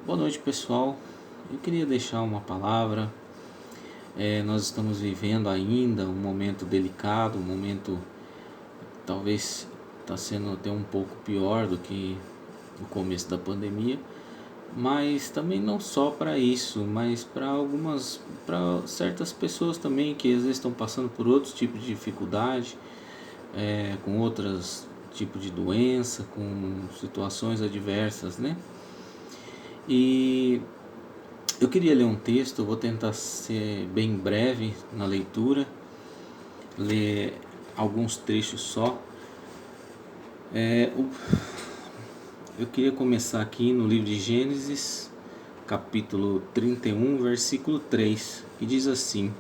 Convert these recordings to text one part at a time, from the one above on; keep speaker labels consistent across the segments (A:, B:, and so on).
A: Boa noite, pessoal. Eu queria deixar uma palavra. Nós estamos vivendo ainda um momento delicado, um momento talvez está sendo até um pouco pior do que no começo da pandemia, mas também não só para isso, mas para certas pessoas também que às vezes estão passando por outros tipos de dificuldade, com outros tipos de doença, com situações adversas, né? E eu queria ler um texto, vou tentar ser bem breve na leitura, ler alguns trechos só. Eu queria começar aqui no livro de Gênesis, capítulo 31, versículo 3, que diz assim: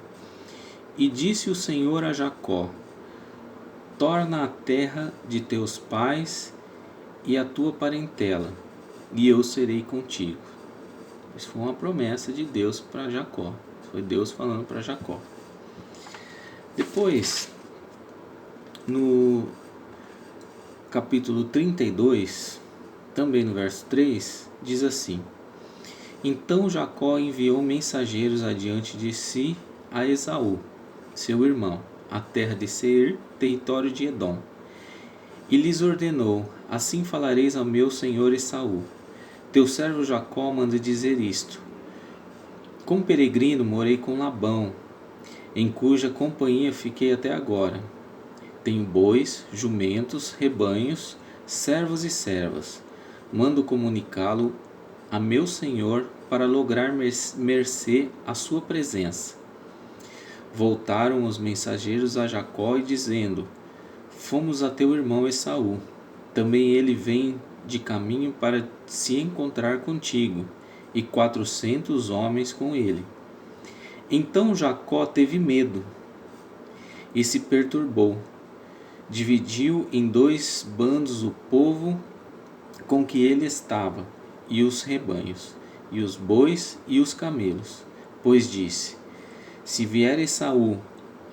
A: E disse o Senhor a Jacó: Torna a terra de teus pais e a tua parentela, e eu serei contigo. Isso foi uma promessa de Deus para Jacó. Foi Deus falando para Jacó. Depois, no capítulo 32, também no verso 3, diz assim: Então Jacó enviou mensageiros adiante de si a Esaú, seu irmão, a terra de Seir, território de Edom. E lhes ordenou: Assim falareis ao meu senhor Esaú: Teu servo Jacó manda dizer isto: Como peregrino morei com Labão, em cuja companhia fiquei até agora. Tenho bois, jumentos, rebanhos, servos e servas. Mando comunicá-lo a meu senhor para lograr mercê à sua presença. Voltaram os mensageiros a Jacó e dizendo: Fomos a teu irmão Esaú. Também ele vem de caminho para se encontrar contigo, e 400 homens com ele. Então Jacó teve medo e se perturbou. Dividiu em 2 bandos o povo com que ele estava, e os rebanhos, e os bois e os camelos. Pois disse: Se vier Esaú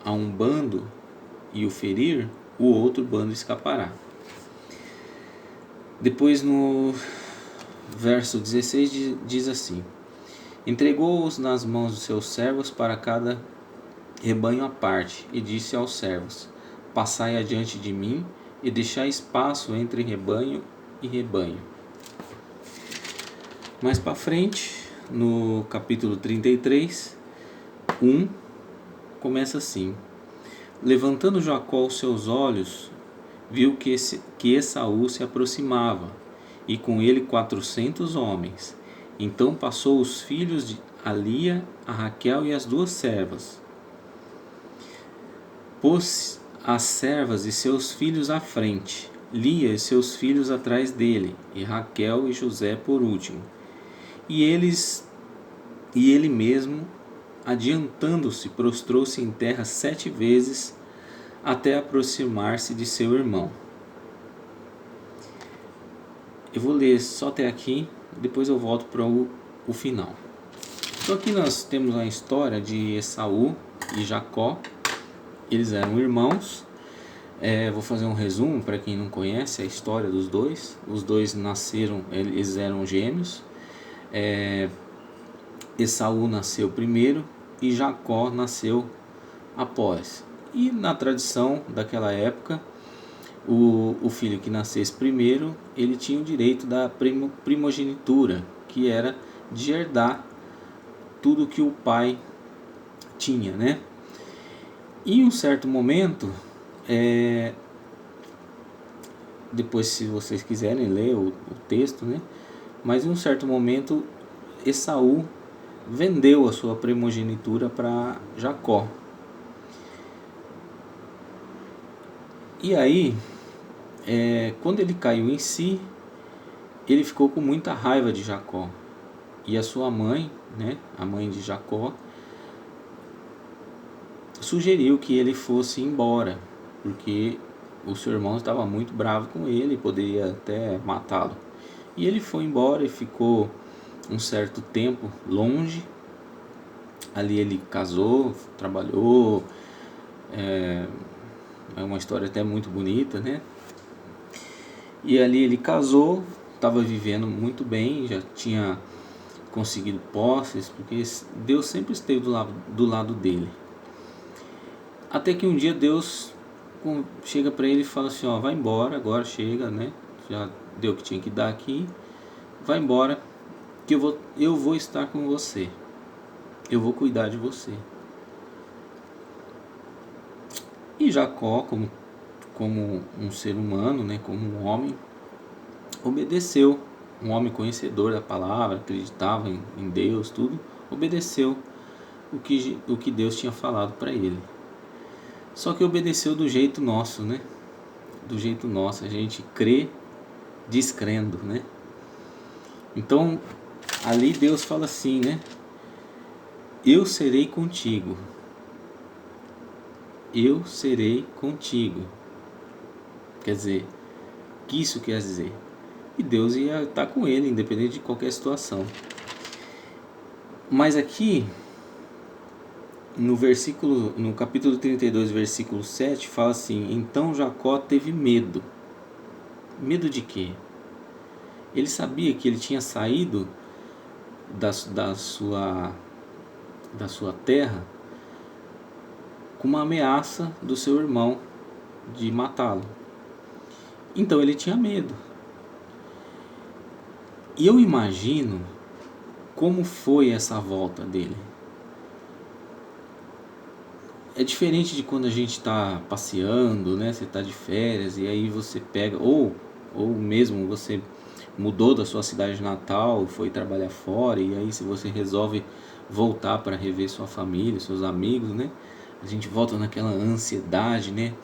A: a um bando e o ferir, o outro bando escapará. Depois no verso 16 diz assim: Entregou-os nas mãos dos seus servos para cada rebanho à parte, e disse aos servos: Passai adiante de mim e deixai espaço entre rebanho e rebanho. Mais para frente, no capítulo 33, 1, começa assim: Levantando Jacó os seus olhos, viu que Esaú se aproximava, e com ele 400 homens. Então passou os filhos a Lia, a Raquel e as 2 servas. Pôs as servas e seus filhos à frente, Lia e seus filhos atrás dele, e Raquel e José por último. E ele mesmo, adiantando-se, prostrou-se em terra 7 vezes, até aproximar-se de seu irmão. Eu vou ler só até aqui, depois eu volto para o final. Então aqui nós temos a história de Esaú e Jacó. Eles eram irmãos. Vou fazer um resumo para quem não conhece a história dos dois. Os dois nasceram, eles eram gêmeos. Esaú nasceu primeiro e Jacó nasceu após. E na tradição daquela época, o filho que nascesse primeiro, ele tinha o direito da primogenitura, que era de herdar tudo que o pai tinha, né? E em um certo momento, depois se vocês quiserem ler o texto, né? Mas em um certo momento, Esaú vendeu a sua primogenitura para Jacó. E aí, quando ele caiu em si, ele ficou com muita raiva de Jacó. E a sua mãe, né, a mãe de Jacó, sugeriu que ele fosse embora, porque o seu irmão estava muito bravo com ele e poderia até matá-lo. E ele foi embora e ficou um certo tempo longe. Ali ele casou, trabalhou. É uma história até muito bonita, né? E ali ele casou, estava vivendo muito bem, já tinha conseguido posses, porque Deus sempre esteve do lado dele. Até que um dia Deus chega para ele e fala assim, vai embora, agora chega, né? Já deu o que tinha que dar aqui, vai embora, que eu vou estar com você, eu vou cuidar de você. E Jacó, como um ser humano, né, como um homem, obedeceu. Um homem conhecedor da palavra, acreditava em Deus, tudo, obedeceu o que Deus tinha falado para ele. Só que obedeceu do jeito nosso, né? Do jeito nosso, a gente crê descrendo, né? Então, ali Deus fala assim, né? Eu serei contigo. Eu serei contigo. Quer dizer, o que isso quer dizer? E Deus ia estar com ele, independente de qualquer situação. Mas aqui, no capítulo 32, versículo 7, fala assim: então Jacó teve medo. Medo de quê? Ele sabia que ele tinha saído da sua terra com uma ameaça do seu irmão de matá-lo. Então ele tinha medo. E eu imagino como foi essa volta dele. É diferente de quando a gente está passeando, né? Você está de férias e aí você pega, ou mesmo você mudou da sua cidade natal, foi trabalhar fora, e aí se você resolve voltar para rever sua família, seus amigos, né? A gente volta naquela ansiedade, né?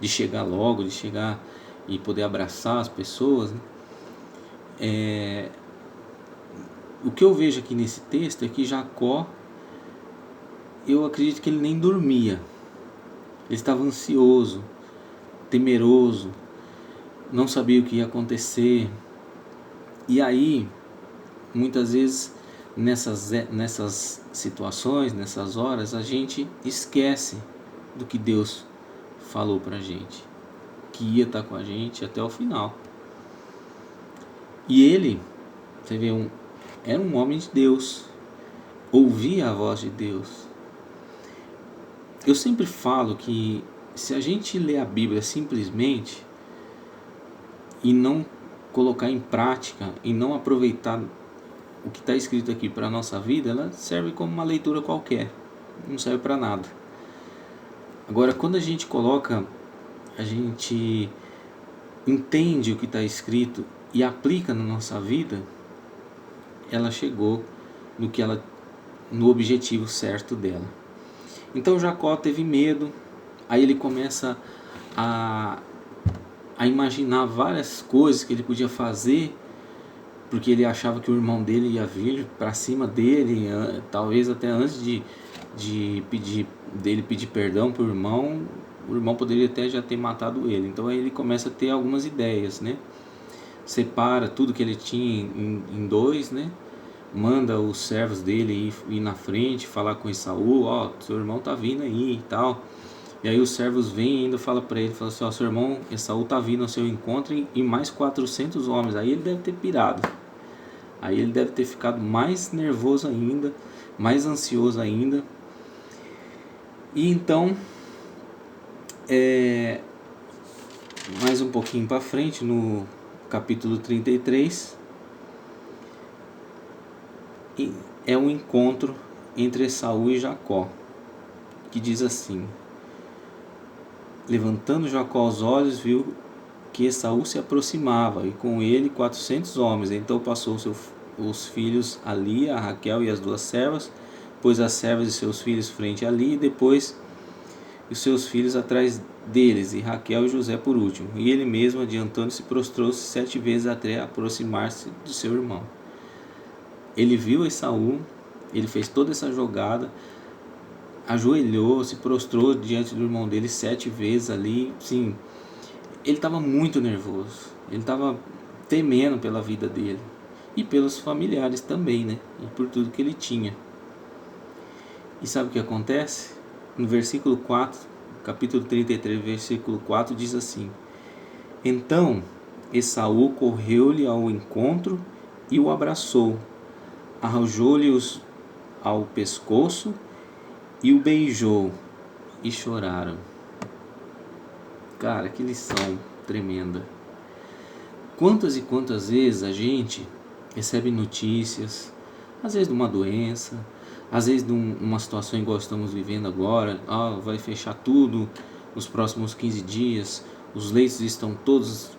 A: De chegar logo, de chegar e poder abraçar as pessoas, né? O que eu vejo aqui nesse texto é que Jacó, eu acredito que ele nem dormia. Ele estava ansioso, temeroso, não sabia o que ia acontecer. E aí, muitas vezes, nessas situações, nessas horas, a gente esquece do que Deus falou pra gente, que ia estar com a gente até o final. E ele, você vê, era um homem de Deus, ouvia a voz de Deus. Eu sempre falo que se a gente ler a Bíblia simplesmente e não colocar em prática e não aproveitar o que está escrito aqui para a nossa vida, ela serve como uma leitura qualquer, não serve para nada. Agora, quando a gente entende o que está escrito e aplica na nossa vida, ela chegou no objetivo certo dela. Então Jacó teve medo, aí ele começa a imaginar várias coisas que ele podia fazer, porque ele achava que o irmão dele ia vir para cima dele, talvez até antes de pedir perdão para o irmão poderia até já ter matado ele. Então aí ele começa a ter algumas ideias, né? Separa tudo que ele tinha em dois, né? Manda os servos dele ir na frente, falar com Esaú, seu irmão tá vindo aí e tal. E aí os servos vêm e ainda falam para ele, fala assim, seu irmão Esaú tá vindo ao seu encontro e mais 400 homens. Aí ele deve ter pirado. Aí ele deve ter ficado mais nervoso ainda, mais ansioso ainda. E então, mais um pouquinho para frente, no capítulo 33, é um encontro entre Esaú e Jacó, que diz assim: levantando Jacó os olhos, viu que Esaú se aproximava, e com ele 400 homens. Então passou os filhos a Lia, a Raquel e as duas servas, pôs as servas e seus filhos frente a Lia, e depois os seus filhos atrás deles, e Raquel e José por último. E ele mesmo, adiantando-se, prostrou-se 7 vezes até aproximar-se de seu irmão. Ele viu Esaú, ele fez toda essa jogada, ajoelhou, se prostrou diante do irmão dele 7 vezes ali. Sim, ele estava muito nervoso, ele estava temendo pela vida dele e pelos familiares também, né? E por tudo que ele tinha. E sabe o que acontece? No versículo 4, capítulo 33, versículo 4, diz assim: então Esaú correu-lhe ao encontro e o abraçou, arrojou-lhe ao pescoço e o beijou, e choraram. Cara, que lição tremenda. Quantas e quantas vezes a gente recebe notícias, às vezes de uma doença, às vezes de uma situação igual estamos vivendo agora, vai fechar tudo nos próximos 15 dias, os leitos estão todos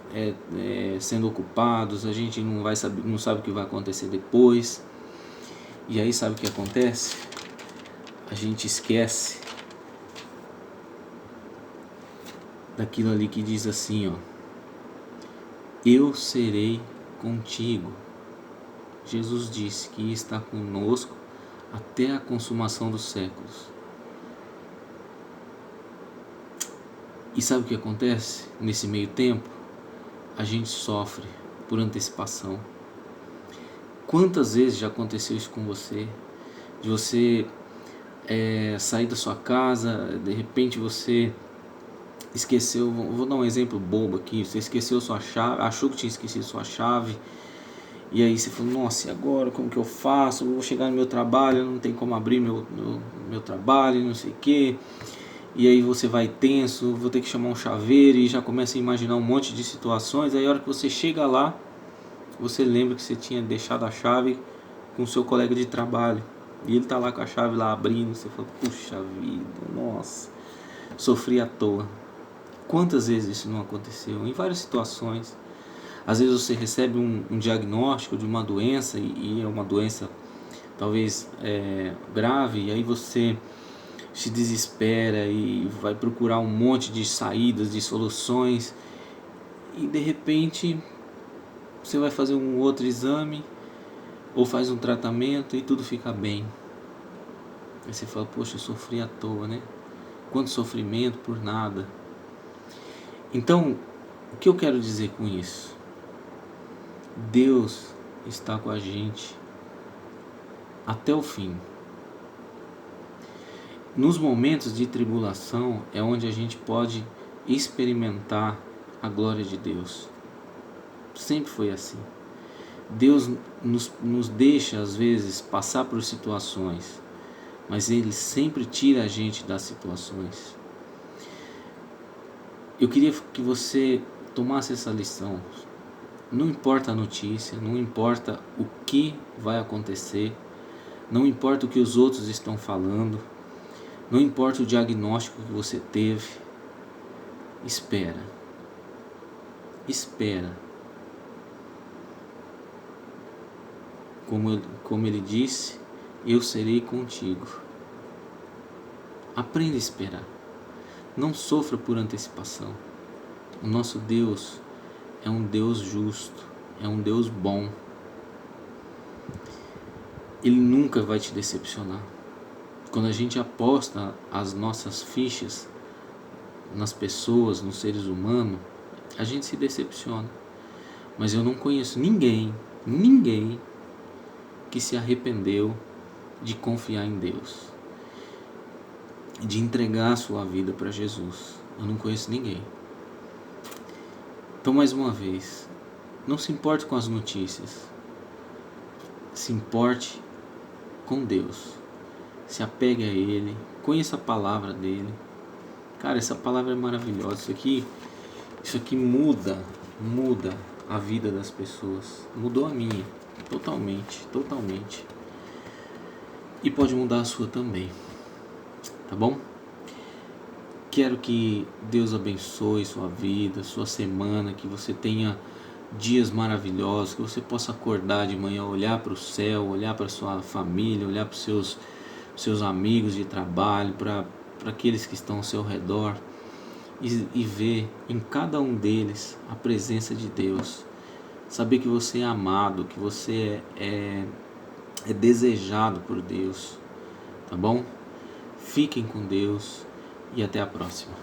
A: sendo ocupados, a gente não sabe o que vai acontecer depois. E aí sabe o que acontece? A gente esquece daquilo ali que diz assim, eu serei contigo. Jesus disse que ia estar conosco até a consumação dos séculos. E sabe o que acontece? Nesse meio tempo, a gente sofre por antecipação. Quantas vezes já aconteceu isso com você? De você sair da sua casa, de repente você esqueceu, vou dar um exemplo bobo aqui, você esqueceu sua chave, achou que tinha esquecido sua chave, e aí você falou, nossa, e agora como que eu faço? Eu vou chegar no meu trabalho, não tem como abrir meu trabalho, não sei o que. E aí você vai tenso, vou ter que chamar um chaveiro, e já começa a imaginar um monte de situações. Aí a hora que você chega lá, você lembra que você tinha deixado a chave com o seu colega de trabalho, e ele tá lá com a chave lá abrindo. Você fala, puxa vida, nossa, sofri à toa. Quantas vezes isso não aconteceu? Em várias situações. Às vezes você recebe um diagnóstico de uma doença, e é uma doença talvez grave, e aí você se desespera e vai procurar um monte de saídas, de soluções, e de repente você vai fazer um outro exame ou faz um tratamento e tudo fica bem. Aí você fala, poxa, eu sofri à toa, né? Quanto sofrimento por nada. Então, o que eu quero dizer com isso? Deus está com a gente até o fim. Nos momentos de tribulação é onde a gente pode experimentar a glória de Deus. Sempre foi assim. Deus nos deixa às vezes passar por situações, mas Ele sempre tira a gente das situações. Eu queria que você tomasse essa lição. Não importa a notícia, não importa o que vai acontecer, não importa o que os outros estão falando, não importa o diagnóstico que você teve, espera. Espera. Como ele disse, eu serei contigo. Aprenda a esperar. Não sofra por antecipação. O nosso Deus é um Deus justo, é um Deus bom. Ele nunca vai te decepcionar. Quando a gente aposta as nossas fichas nas pessoas, nos seres humanos, a gente se decepciona. Mas eu não conheço ninguém que se arrependeu de confiar em Deus, de entregar a sua vida para Jesus. Eu não conheço ninguém. Então, mais uma vez, não se importe com as notícias, se importe com Deus. Se apegue a Ele, conheça a palavra dele. Cara, essa palavra é maravilhosa. Isso aqui muda a vida das pessoas. Mudou a minha, totalmente. E pode mudar a sua também. Tá bom? Quero que Deus abençoe sua vida, sua semana, que você tenha dias maravilhosos, que você possa acordar de manhã, olhar para o céu, olhar para sua família, olhar para os seus amigos de trabalho, para aqueles que estão ao seu redor, e ver em cada um deles a presença de Deus. Saber que você é amado, que você é desejado por Deus. Tá bom? Fiquem com Deus e até a próxima.